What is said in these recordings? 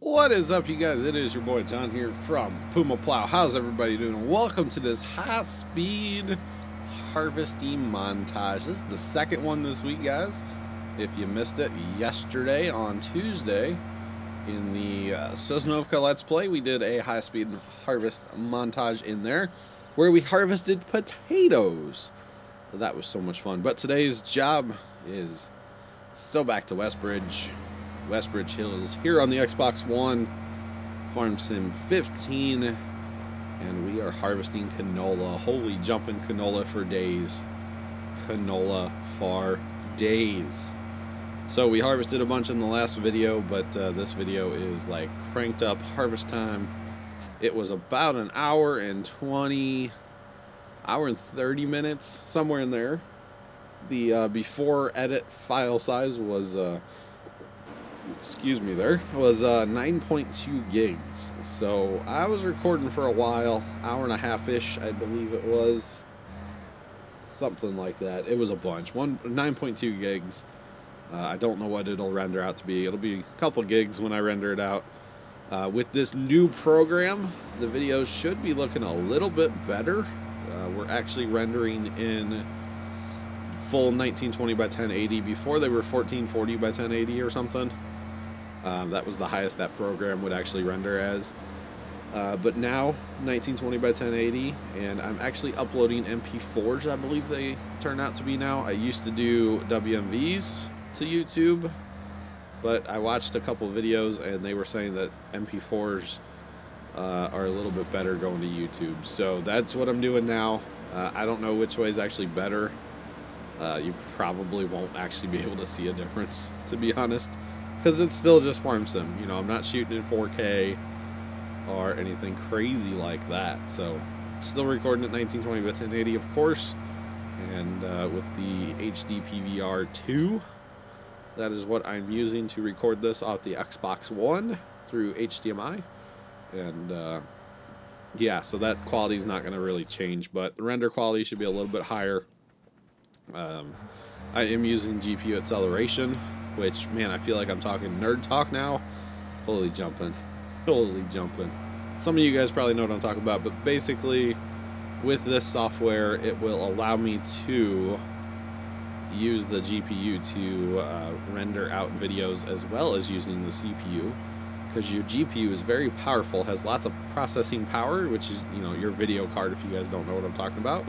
What is up, you guys? It is your boy John here from PumaPlow. How's everybody doing? Welcome to this high-speed harvesting montage. This is the second one this week, guys. If you missed it yesterday on Tuesday in the Sosnovka Let's Play, we did a high-speed harvest montage in there where we harvested potatoes. That was so much fun. But today's job is still back to Westbridge Hills here on the Xbox One, Farm Sim 15, and we are harvesting canola. Holy jumping canola for days. Canola for days. So we harvested a bunch in the last video, but this video is like cranked up harvest time. It was about an hour and 30 minutes, somewhere in there. The before edit file size was excuse me, there was 9.2 gigs. So I was recording for a while, hour and a half-ish, I believe it was, something like that. It was a bunch. 9.2 gigs. I don't know what it'll render out to be. It'll be a couple gigs when I render it out. With this new program, the videos should be looking a little bit better. We're actually rendering in full 1920 by 1080. Before they were 1440 by 1080 or something. That was the highest that program would actually render as. But now 1920 by 1080, and I'm actually uploading MP4s, I believe they turn out to be now. I used to do WMVs to YouTube, but I watched a couple videos and they were saying that MP4s are a little bit better going to YouTube. So that's what I'm doing now. I don't know which way is actually better. You probably won't actually be able to see a difference, to be honest. Because it's still just Farm Sim, you know, I'm not shooting in 4K or anything crazy like that. So, still recording at 1920 by 1080, of course, and with the HD PVR 2, that is what I'm using to record this off the Xbox One through HDMI, and yeah, so that quality is not going to really change, but the render quality should be a little bit higher. I am using GPU acceleration, which, man, I feel like I'm talking nerd talk now. Holy jumping. Holy jumping. Some of you guys probably know what I'm talking about, but basically, with this software, it will allow me to use the GPU to render out videos as well as using the CPU, because your GPU is very powerful, has lots of processing power, which is, you know, your video card, if you guys don't know what I'm talking about,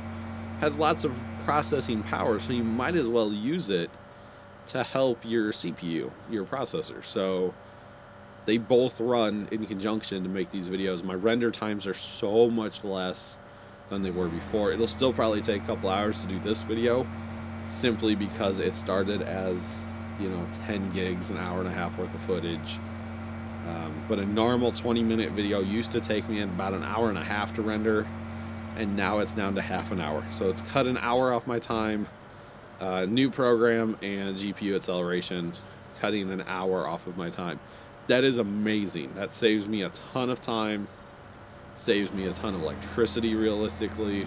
has lots of processing power, so you might as well use it to help your CPU, your processor. So they both run in conjunction to make these videos. My render times are so much less than they were before. It'll still probably take a couple hours to do this video, simply because it started as, you know, 10 gigs, an hour and a half worth of footage. But a normal 20-minute video used to take me about an hour and a half to render, and now it's down to half an hour. So it's cut an hour off my time. New program and GPU acceleration, cutting an hour off of my time. That is amazing. That saves me a ton of time, saves me a ton of electricity realistically,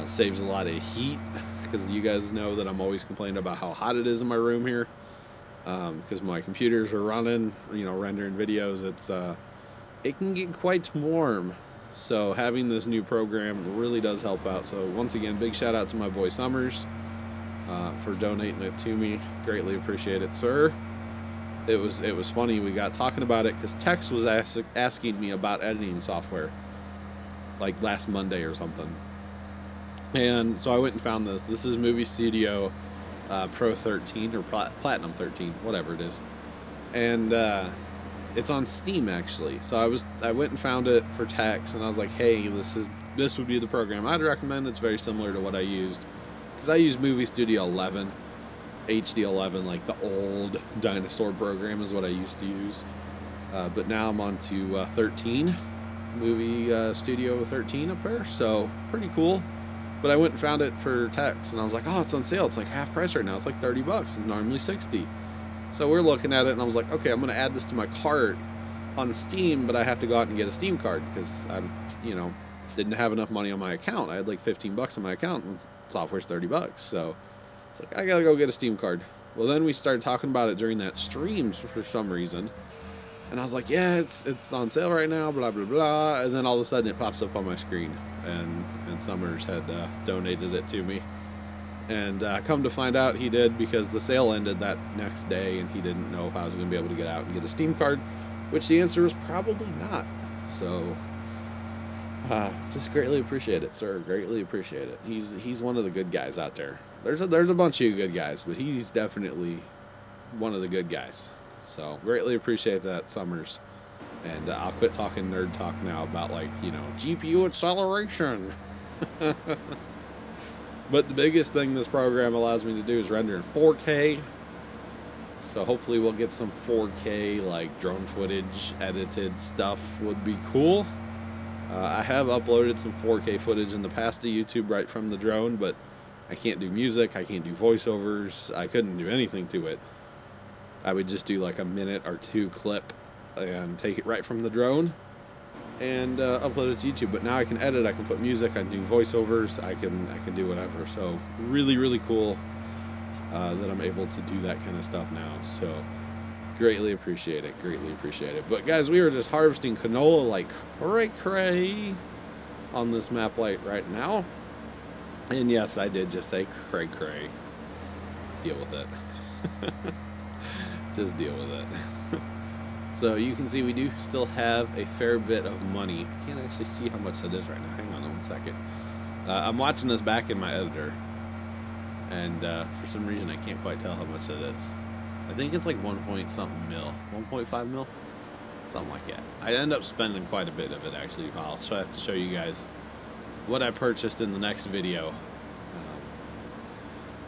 saves a lot of heat, because you guys know that I'm always complaining about how hot it is in my room here, because my computers are running, you know, rendering videos. It can get quite warm. So having this new program really does help out. So once again, big shout out to my boy Summers for donating it to me. Greatly appreciate it, sir. It was funny. We got talking about it because Tex was asking me about editing software like last Monday or something. And so I went and found this. This is Movie Studio Pro 13 or Platinum 13, whatever it is. And it's on Steam actually. So I went and found it for Tex, and I was like, hey, this would be the program I'd recommend. It's very similar to what I used, because I use Movie Studio 11, HD 11, like the old dinosaur program is what I used to use. But now I'm on to 13, Movie Studio 13 up there, so pretty cool. But I went and found it for Tex, and I was like, oh, it's on sale. It's like half price right now. It's like 30 bucks, and normally 60. So we're looking at it, and I was like, okay, I'm going to add this to my cart on Steam, but I have to go out and get a Steam card, because I, you know, didn't have enough money on my account. I had like 15 bucks on my account, and software's 30 bucks. So it's like, I got to go get a Steam card. Well, then we started talking about it during that stream for some reason. And I was like, yeah, it's on sale right now, blah, blah, blah. And then all of a sudden it pops up on my screen. And Summers had donated it to me. And come to find out he did, because the sale ended that next day and he didn't know if I was going to be able to get out and get a Steam card, which the answer was probably not. So just greatly appreciate it, sir. Greatly appreciate it. He's one of the good guys out there. There's a bunch of good guys, but he's definitely one of the good guys. So greatly appreciate that, Summers. And I'll quit talking nerd talk now about, like, you know, GPU acceleration. But the biggest thing this program allows me to do is render in 4K. So hopefully we'll get some 4K, like, drone footage, edited stuff would be cool. I have uploaded some 4K footage in the past to YouTube right from the drone, but I can't do music, I can't do voiceovers, I couldn't do anything to it. I would just do like a minute or two clip and take it right from the drone and upload it to YouTube. But now I can edit, I can put music, I can do voiceovers, I can do whatever. So really cool that I'm able to do that kind of stuff now. So greatly appreciate it, greatly appreciate it. But guys, we are just harvesting canola like cray on this map right now. And yes, I did just say cray. Deal with it. Just deal with it. So you can see we do still have a fair bit of money. I can't actually see how much that is right now. Hang on 1 second. I'm watching this back in my editor, and for some reason I can't quite tell how much it is. I think it's like 1 point something mil, 1.5 mil, something like that. I end up spending quite a bit of it actually. I'll have to show you guys what I purchased in the next video.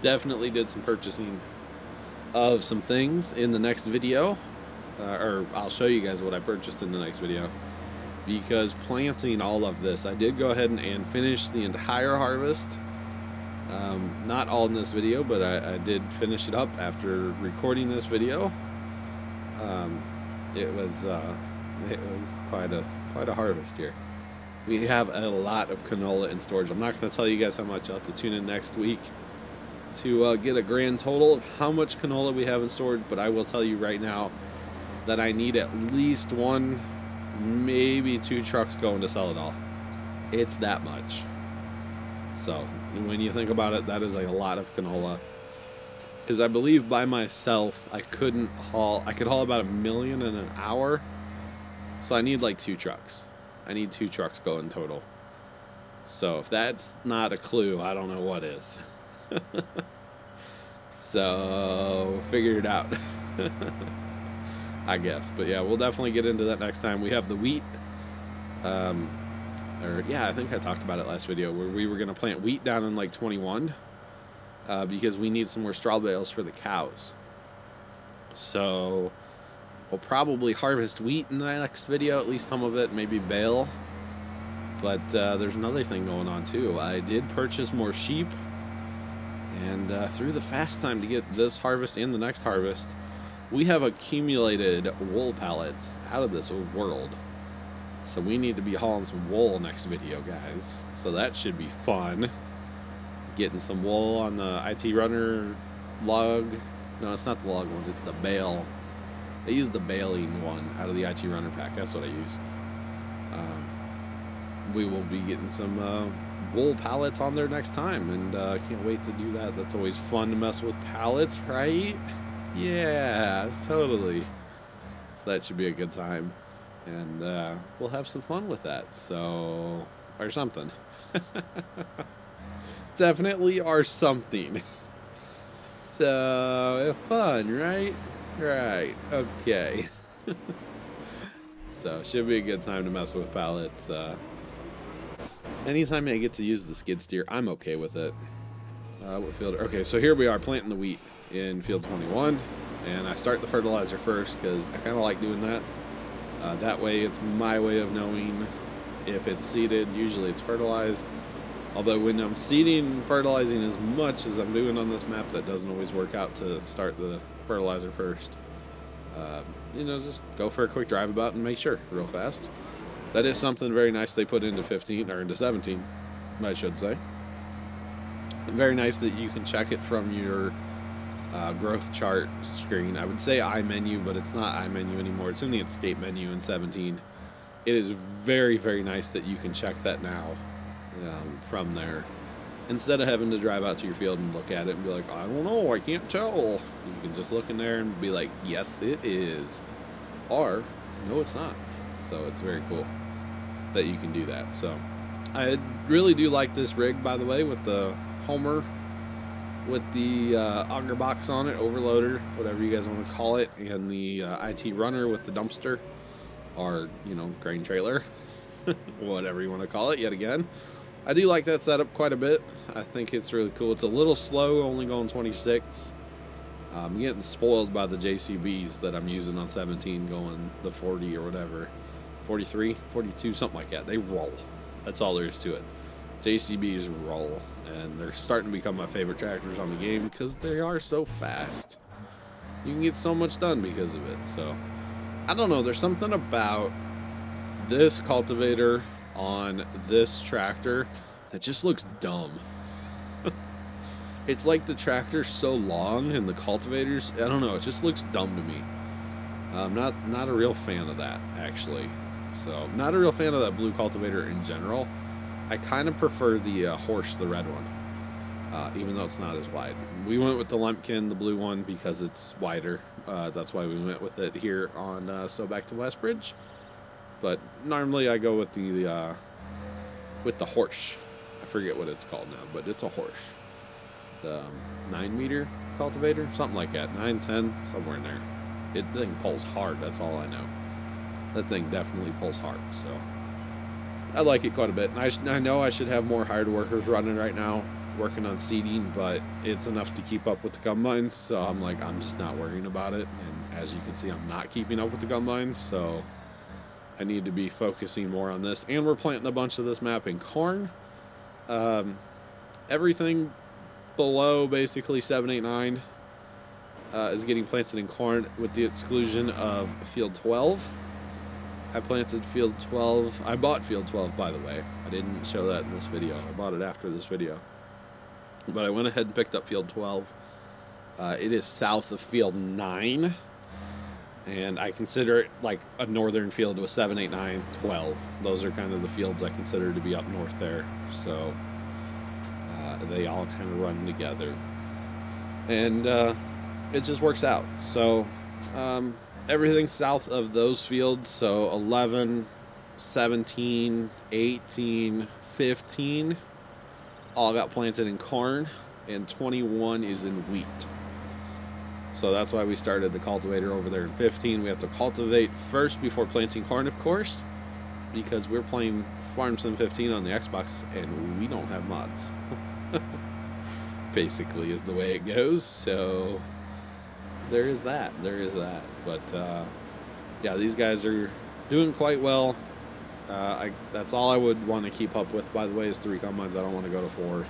Definitely did some purchasing of some things in the next video, or I'll show you guys what I purchased in the next video, because planting all of this, I did go ahead and finish the entire harvest. Not all in this video, but I did finish it up after recording this video. It was quite a harvest here. We have a lot of canola in storage. I'm not going to tell you guys how much. I'll have to tune in next week to get a grand total of how much canola we have in storage, but I will tell you right now that I need at least 1, maybe 2 trucks going to sell it all. It's that much. So when you think about it, that is a lot of canola, because I believe by myself I could haul about 1 million in an hour. So I need like 2 trucks. I need 2 trucks going total. So if that's not a clue, I don't know what is. So figure it out. I guess. But yeah, we'll definitely get into that next time. We have the wheat. Yeah, I think I talked about it last video, where we were going to plant wheat down in like 21 because we need some more straw bales for the cows. So we'll probably harvest wheat in the next video, at least some of it, maybe bale. But there's another thing going on too. I did purchase more sheep, and through the fast time to get this harvest and the next harvest, we have accumulated wool pallets out of this world. So we need to be hauling some wool next video, guys. So that should be fun. Getting some wool on the IT runner log. No, it's not the log one, it's the bale. I use the baling one out of the IT runner pack. That's what I use. We will be getting some wool pallets on there next time, and can't wait to do that. That's always fun to mess with pallets, right? Yeah, totally. So that should be a good time, and we'll have some fun with that. So, or something. Definitely or something. So fun, right? Right. Okay. So should be a good time to mess with pallets. Anytime I get to use the skid steer, I'm okay with it. What field? Okay, so here we are planting the wheat in field 21, and I start the fertilizer first because I kind of like doing that. That way it's my way of knowing if it's seeded. Usually it's fertilized. Although when I'm seeding and fertilizing as much as I'm doing on this map, that doesn't always work out to start the fertilizer first. You know, just go for a quick drive about and make sure real fast. That is something very nice they put into 15, or into 17, I should say. Very nice that you can check it from your growth chart screen. I would say iMenu, but it's not iMenu anymore. It's in the escape menu in 17. It is very, very nice that you can check that now from there. Instead of having to drive out to your field and look at it and be like, I don't know, I can't tell. You can just look in there and be like, yes, it is. Or, no, it's not. So it's very cool that you can do that. So I really do like this rig, by the way, with the Homer, with the auger box on it, overloader, whatever you guys want to call it, and the IT runner with the dumpster, or, you know, grain trailer, whatever you want to call it, yet again. I do like that setup quite a bit. I think it's really cool. It's a little slow, only going 26. I'm getting spoiled by the JCBs that I'm using on 17, going the 40 or whatever. 43, 42, something like that. They roll. That's all there is to it. JCBs roll, and they're starting to become my favorite tractors on the game because they are so fast. You can get so much done because of it. So, I don't know. There's something about this cultivator on this tractor that just looks dumb. It's like the tractor's so long and the cultivators, I don't know, it just looks dumb to me. I'm not a real fan of that, actually. So, not a real fan of that blue cultivator in general. I kind of prefer the Horse, the red one, even though it's not as wide. We went with the Lumpkin, the blue one, because it's wider. That's why we went with it here on So Back to Westbridge. But normally I go with the Horse. I forget what it's called now, but it's a Horse. The 9-meter cultivator, something like that, 9, 10, somewhere in there. It thing pulls hard. That's all I know. That thing definitely pulls hard. So I like it quite a bit. And I know I should have more hired workers running right now, working on seeding, but it's enough to keep up with the combines. So I'm like, I'm just not worrying about it. And as you can see, I'm not keeping up with the combines. So I need to be focusing more on this. And we're planting a bunch of this map in corn. Everything below basically 7, 8, 9 is getting planted in corn, with the exclusion of field 12. I planted field 12. I bought field 12, by the way. I didn't show that in this video. I bought it after this video. But I went ahead and picked up field 12. It is south of field 9. And I consider it like a northern field with 7, 8, 9, 12. Those are kind of the fields I consider to be up north there. So they all kind of run together. And it just works out. So everything south of those fields, so 11, 17, 18, 15, all got planted in corn, and 21 is in wheat. So that's why we started the cultivator over there in 15. We have to cultivate first before planting corn, of course, because we're playing Farm Sim 15 on the Xbox, and we don't have mods. Basically is the way it goes. So there is that. But yeah, these guys are doing quite well. That's all I would want to keep up with, by the way, is 3 combines. I don't want to go to 4.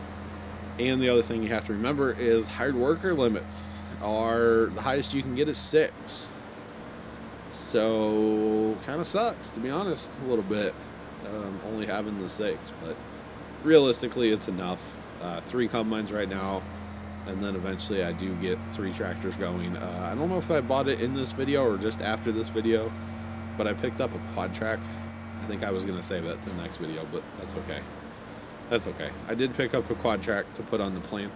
And the other thing you have to remember is hired worker limits are the highest you can get is 6. So kind of sucks, to be honest, a little bit, only having the 6, but realistically it's enough. 3 combines right now, and then eventually I do get 3 tractors going. I don't know if I bought it in this video or just after this video, but I picked up a quad track. I think I was going to save that to the next video, but that's okay. That's okay. I did pick up a quad track to put on the plant.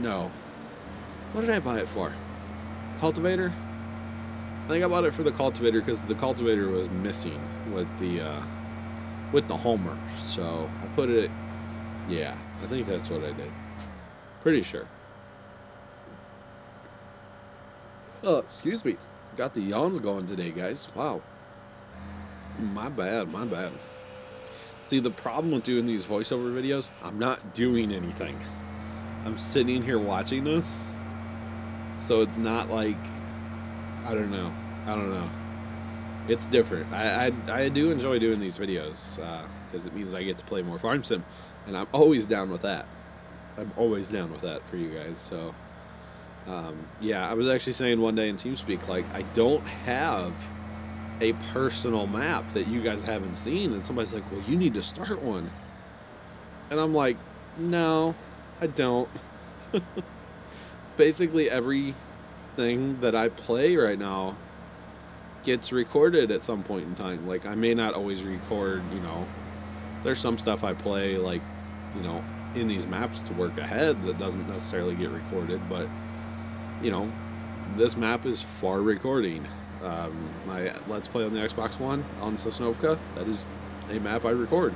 No. What did I buy it for? Cultivator? I think I bought it for the cultivator because the cultivator was missing with the Homer. So I put it, yeah, I think that's what I did. Pretty sure. Oh, excuse me. Got the yawns going today, guys. Wow. My bad. See, the problem with doing these voiceover videos, I'm not doing anything. I'm sitting here watching this. So it's not like, I don't know. It's different. I do enjoy doing these videos because it means I get to play more Farm Sim, and I'm always down with that. I'm always down with that for you guys. So yeah, I was actually saying one day in TeamSpeak, like, I don't have a personal map that you guys haven't seen, and somebody's like, well, you need to start one. And I'm like, no, I don't. basically everything that I play right now gets recorded at some point in time. Like, I may not always record, you know, there's some stuff I play, like, you know, in these maps to work ahead that doesn't necessarily get recorded, but, you know, this map is for recording. My Let's Play on the Xbox One on Sosnovka, that is a map I record.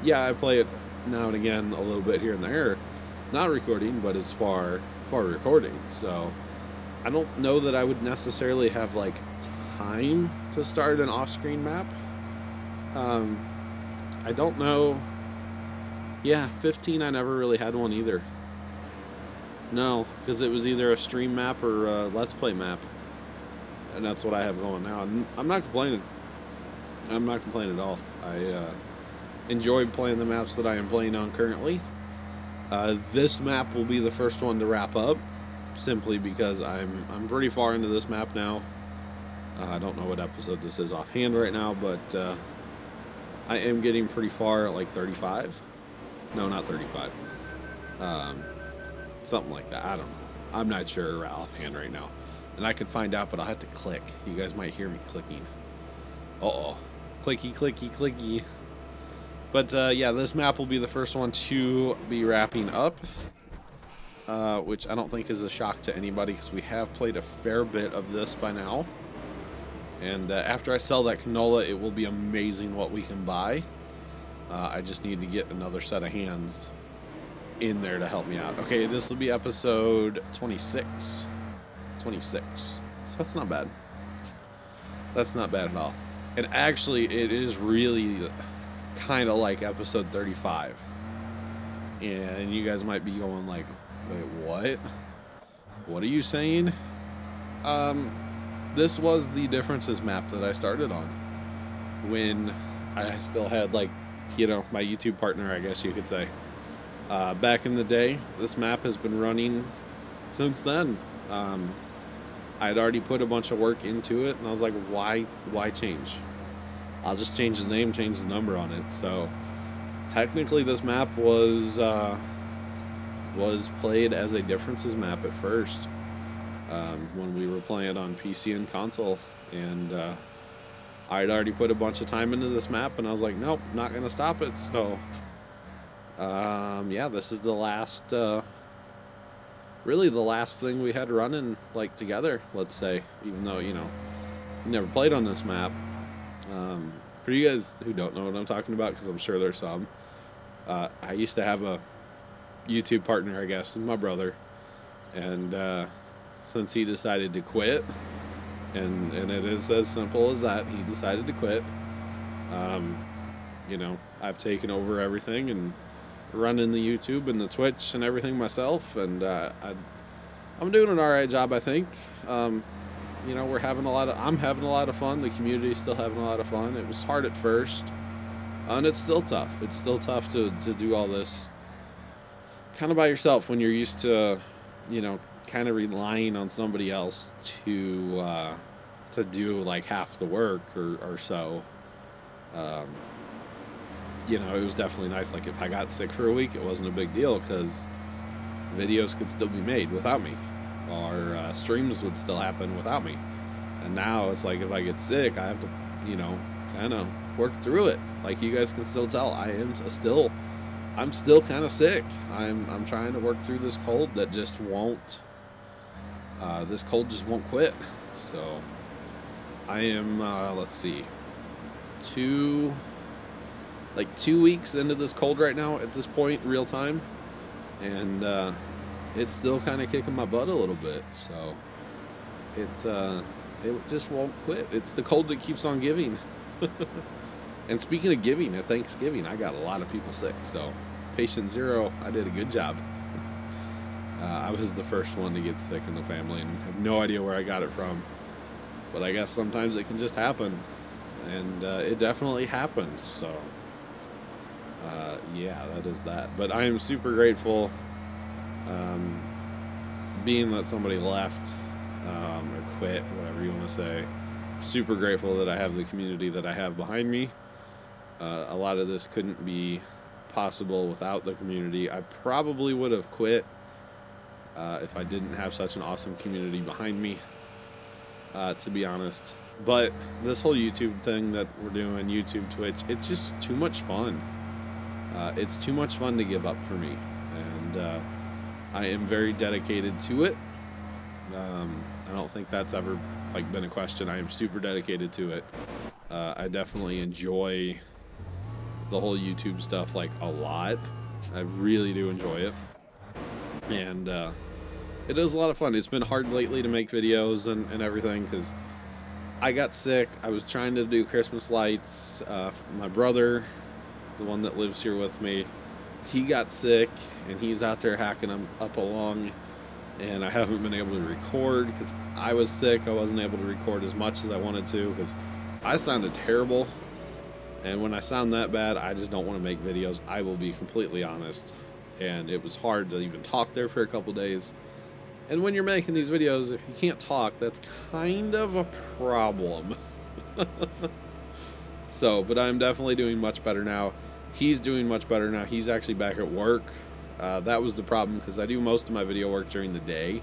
Yeah, I play it now and again a little bit here and there, not recording, but it's for recording. So I don't know that I would necessarily have like time to start an off-screen map. I don't know. Yeah, 15 I never really had one either. No, because it was either a stream map or a Let's Play map. And that's what I have going now. And I'm not complaining. I'm not complaining at all. I enjoy playing the maps that I am playing on currently. This map will be the first one to wrap up, simply because I'm pretty far into this map now. I don't know what episode this is offhand right now, but I am getting pretty far at like 35. No, not 35. Something like that. I don't know. I'm not sure offhand right now. And I could find out, but I'll have to click. You guys might hear me clicking. Uh-oh. Clicky, clicky, clicky. But, yeah, this map will be the first one to be wrapping up. Which I don't think is a shock to anybody, because we have played a fair bit of this by now. And after I sell that canola, it will be amazing what we can buy. I just need to get another set of hands in there to help me out. Okay, this will be episode 26. 26. So that's not bad. That's not bad at all. And actually, it is really kind of like episode 35. And you guys might be going like, wait, what? What are you saying? This was the differences map that I started on when I still had, like, you know, my YouTube partner, I guess you could say. Back in the day, this map has been running since then. I had already put a bunch of work into it, and I was like, why change? I'll just change the name, change the number on it. So technically this map was played as a differences map at first, when we were playing on PC and console, and I'd already put a bunch of time into this map, and I was like, nope, not gonna stop it. So yeah, this is the last really the last thing we had running, like, together, let's say, even though, you know, we never played on this map. For you guys who don't know what I'm talking about, because I'm sure there's some, I used to have a YouTube partner, I guess, my brother, and since he decided to quit, and it is as simple as that, he decided to quit, you know, I've taken over everything and running the YouTube and the Twitch and everything myself, and I'm doing an alright job, I think. You know, I'm having a lot of fun. The community's still having a lot of fun. It was hard at first, and it's still tough. It's still tough to do all this kind of by yourself when you're used to, you know, kind of relying on somebody else to do like half the work or so. You know, it was definitely nice. Like, if I got sick for a week, it wasn't a big deal, because videos could still be made without me, or streams would still happen without me. And now it's like, if I get sick, I have to, you know, kind of work through it. Like, you guys can still tell, I'm still kind of sick. I'm trying to work through this cold that just won't. This cold just won't quit. So I am. Let's see, 2 weeks into this cold right now at this point, real time, and it's still kind of kicking my butt a little bit. So it just won't quit. It's the cold that keeps on giving. And speaking of giving, at Thanksgiving, I got a lot of people sick. So patient 0, I did a good job. I was the first one to get sick in the family, and have no idea where I got it from. But I guess sometimes it can just happen, and it definitely happened. So yeah, that is that. But I am super grateful, being that somebody left, or quit, whatever you want to say. Super grateful that I have the community that I have behind me. A lot of this couldn't be possible without the community. I probably would have quit if I didn't have such an awesome community behind me, to be honest. But this whole YouTube thing that we're doing, YouTube, Twitch, it's just too much fun. It's too much fun to give up for me, and I am very dedicated to it. I don't think that's ever like been a question. I am super dedicated to it. I definitely enjoy the whole YouTube stuff like a lot. I really do enjoy it, and it is a lot of fun. It's been hard lately to make videos and everything because I got sick. I was trying to do Christmas lights. My brother, the one that lives here with me, he got sick and he's out there hacking them up along, and I haven't been able to record because I was sick. I wasn't able to record as much as I wanted to because I sounded terrible, and when I sound that bad, I just don't want to make videos. I will be completely honest, and it was hard to even talk there for a couple days. And when you're making these videos, if you can't talk, that's kind of a problem. So, but I'm definitely doing much better now. He's doing much better now. He's actually back at work. That was the problem because I do most of my video work during the day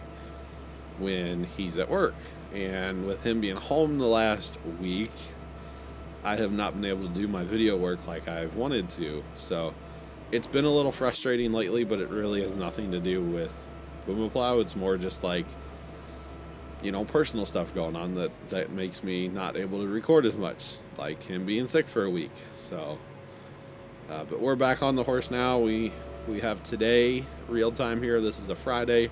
when he's at work. And with him being home the last week, I have not been able to do my video work like I've wanted to. So it's been a little frustrating lately, but it really has nothing to do with PumaPlow. It's more just like, you know, personal stuff going on that makes me not able to record as much, like him being sick for a week. So but we're back on the horse now. We have today real time here. This is a Friday.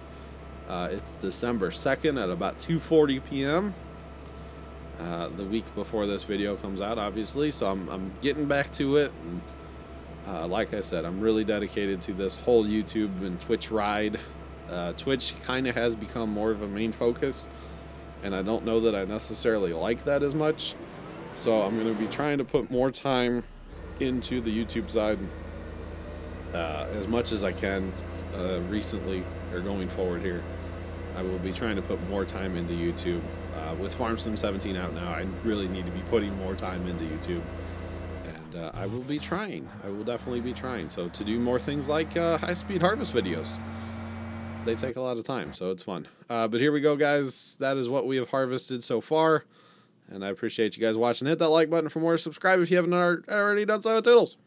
It's December 2nd at about 2:40 p.m. The week before this video comes out, obviously. So I'm getting back to it, and like I said, I'm really dedicated to this whole YouTube and Twitch ride. Twitch kind of has become more of a main focus, and I don't know that I necessarily like that as much. So I'm going to be trying to put more time into the YouTube side as much as I can. Recently, or going forward here, I will be trying to put more time into YouTube. With Farm Sim 17 out now, I really need to be putting more time into YouTube, and I will be trying. I will definitely be trying. So to do more things like high-speed harvest videos. They take a lot of time, so it's fun. But here we go, guys. That is what we have harvested so far, and I appreciate you guys watching. Hit that like button for more. Subscribe if you haven't already done so. Toodles.